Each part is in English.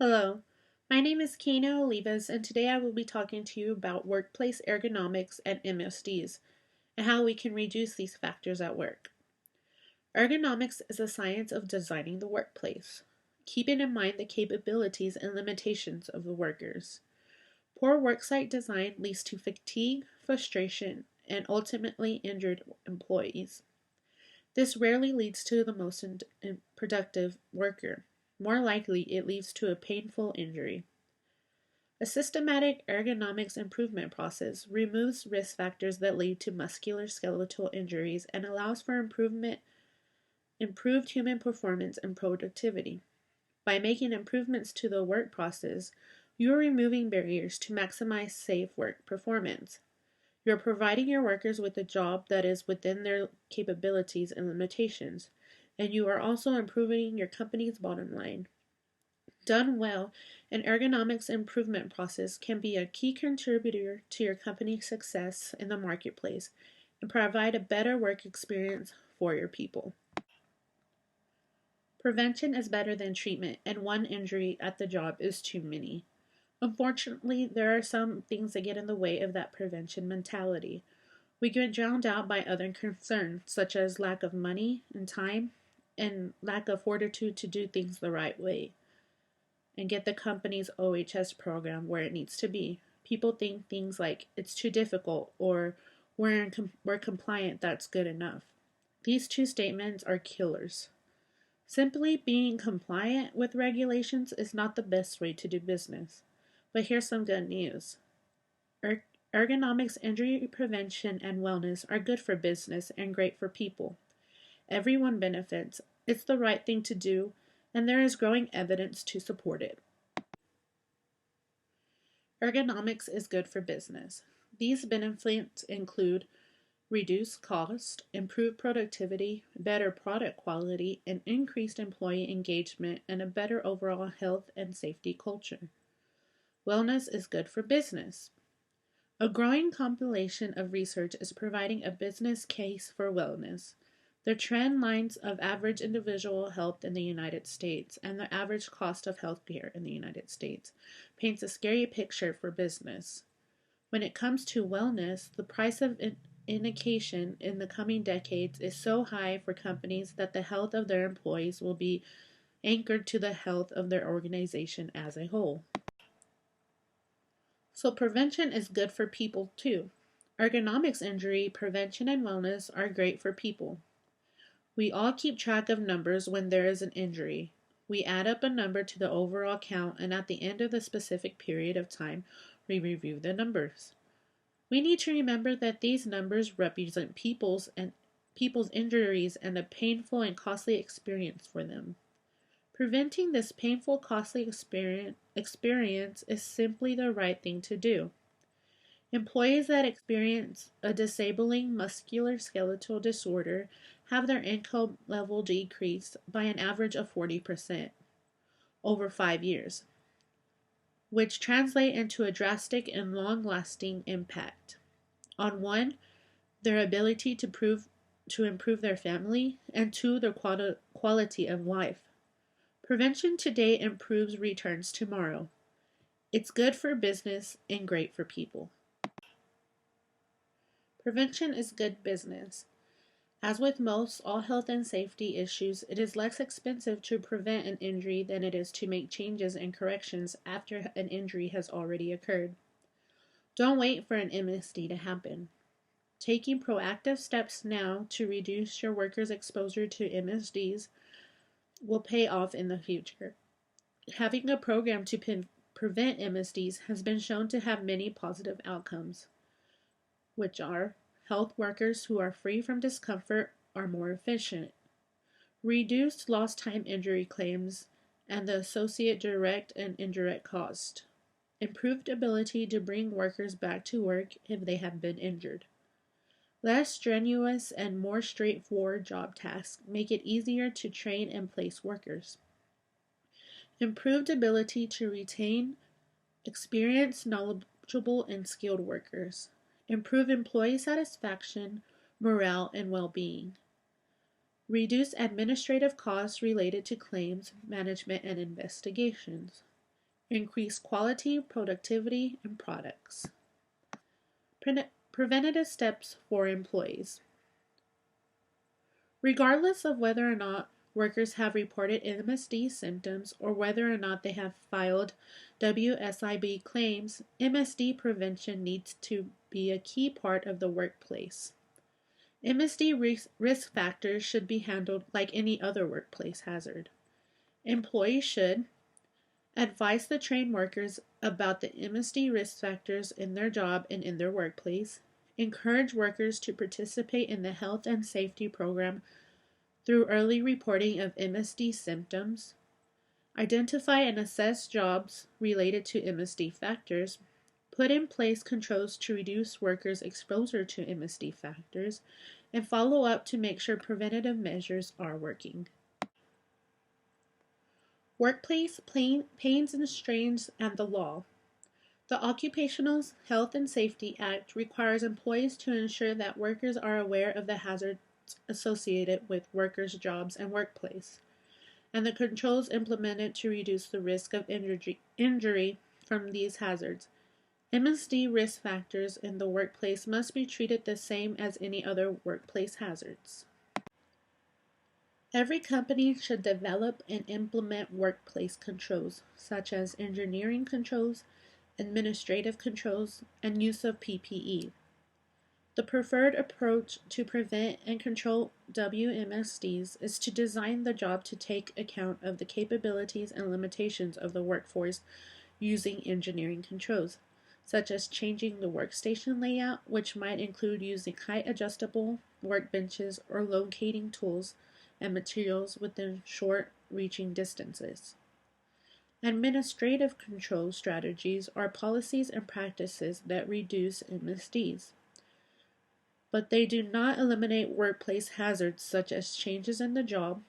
Hello, my name is Kina Olivas, and today I will be talking to you about workplace ergonomics and MSDs and how we can reduce these factors at work. Ergonomics is a science of designing the workplace, keeping in mind the capabilities and limitations of the workers. Poor worksite design leads to fatigue, frustration, and ultimately injured employees. This rarely leads to the most productive worker. More likely, it leads to a painful injury. A systematic ergonomics improvement process removes risk factors that lead to musculoskeletal injuries and allows for improved human performance and productivity. By making improvements to the work process, you are removing barriers to maximize safe work performance. You're providing your workers with a job that is within their capabilities and limitations, and you are also improving your company's bottom line. Done well, an ergonomics improvement process can be a key contributor to your company's success in the marketplace and provide a better work experience for your people. Prevention is better than treatment, and one injury at the job is too many. Unfortunately, there are some things that get in the way of that prevention mentality. We get drowned out by other concerns, such as lack of money and time, and lack of fortitude to do things the right way and get the company's OHS program where it needs to be. People think things like it's too difficult or we're compliant, that's good enough. These two statements are killers. Simply being compliant with regulations is not the best way to do business. But here's some good news. Ergonomics, injury prevention, and wellness are good for business and great for people. Everyone benefits. It's the right thing to do, and there is growing evidence to support it. Ergonomics is good for business. These benefits include reduced cost, improved productivity, better product quality, and increased employee engagement, and a better overall health and safety culture. Wellness is good for business. A growing compilation of research is providing a business case for wellness. The trend lines of average individual health in the United States and the average cost of healthcare in the United States paints a scary picture for business. When it comes to wellness, the price of innovation in the coming decades is so high for companies that the health of their employees will be anchored to the health of their organization as a whole. So prevention is good for people too. Ergonomics injury prevention and wellness are great for people. We all keep track of numbers when there is an injury. We add up a number to the overall count, and at the end of the specific period of time, we review the numbers. We need to remember that these numbers represent people's injuries and a painful and costly experience for them. Preventing this painful, costly experience is simply the right thing to do. Employees that experience a disabling musculoskeletal disorder have their income level decreased by an average of 40% over 5 years, which translate into a drastic and long-lasting impact on one, their ability to improve their family, and two, their quality of life. Prevention today improves returns tomorrow. It's good for business and great for people. Prevention is good business. As with most all health and safety issues, it is less expensive to prevent an injury than it is to make changes and corrections after an injury has already occurred. Don't wait for an MSD to happen. Taking proactive steps now to reduce your workers' exposure to MSDs will pay off in the future. Having a program to prevent MSDs has been shown to have many positive outcomes, which are health workers who are free from discomfort are more efficient, reduced lost time injury claims and the associated direct and indirect cost, improved ability to bring workers back to work if they have been injured. Less strenuous and more straightforward job tasks make it easier to train and place workers. Improved ability to retain experienced, knowledgeable, and skilled workers. Improve employee satisfaction, morale, and well-being. Reduce administrative costs related to claims, management, and investigations. increase quality, productivity, and products. Preventative steps for employees. Regardless of whether or not workers have reported MSD symptoms or whether or not they have filed WSIB claims, MSD prevention needs to be a key part of the workplace. MSD risk factors should be handled like any other workplace hazard. Employees should advise the trained workers about the MSD risk factors in their job and in their workplace, encourage workers to participate in the health and safety program through early reporting of MSD symptoms, identify and assess jobs related to MSD factors, put in place controls to reduce workers' exposure to MSD factors, and follow up to make sure preventative measures are working. Workplace pains and strains and the law. The Occupational Health and Safety Act requires employees to ensure that workers are aware of the hazards associated with workers' jobs and workplace, and the controls implemented to reduce the risk of injury from these hazards. MSD risk factors in the workplace must be treated the same as any other workplace hazards. Every company should develop and implement workplace controls, such as engineering controls, administrative controls, and use of PPE. The preferred approach to prevent and control WMSDs is to design the job to take account of the capabilities and limitations of the workforce using engineering controls, such as changing the workstation layout, which might include using height-adjustable workbenches or locating tools and materials within short reaching distances. Administrative control strategies are policies and practices that reduce MSDs, but they do not eliminate workplace hazards such as changes in the job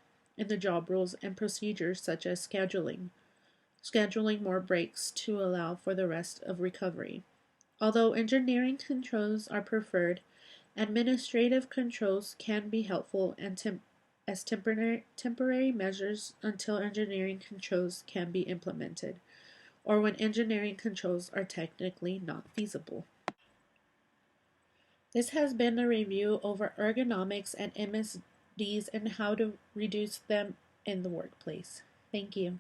rules and procedures such as scheduling more breaks to allow for the rest of recovery. Although engineering controls are preferred, administrative controls can be helpful and as temporary measures until engineering controls can be implemented, or when engineering controls are technically not feasible. This has been a review over ergonomics and MSDs and how to reduce them in the workplace. Thank you.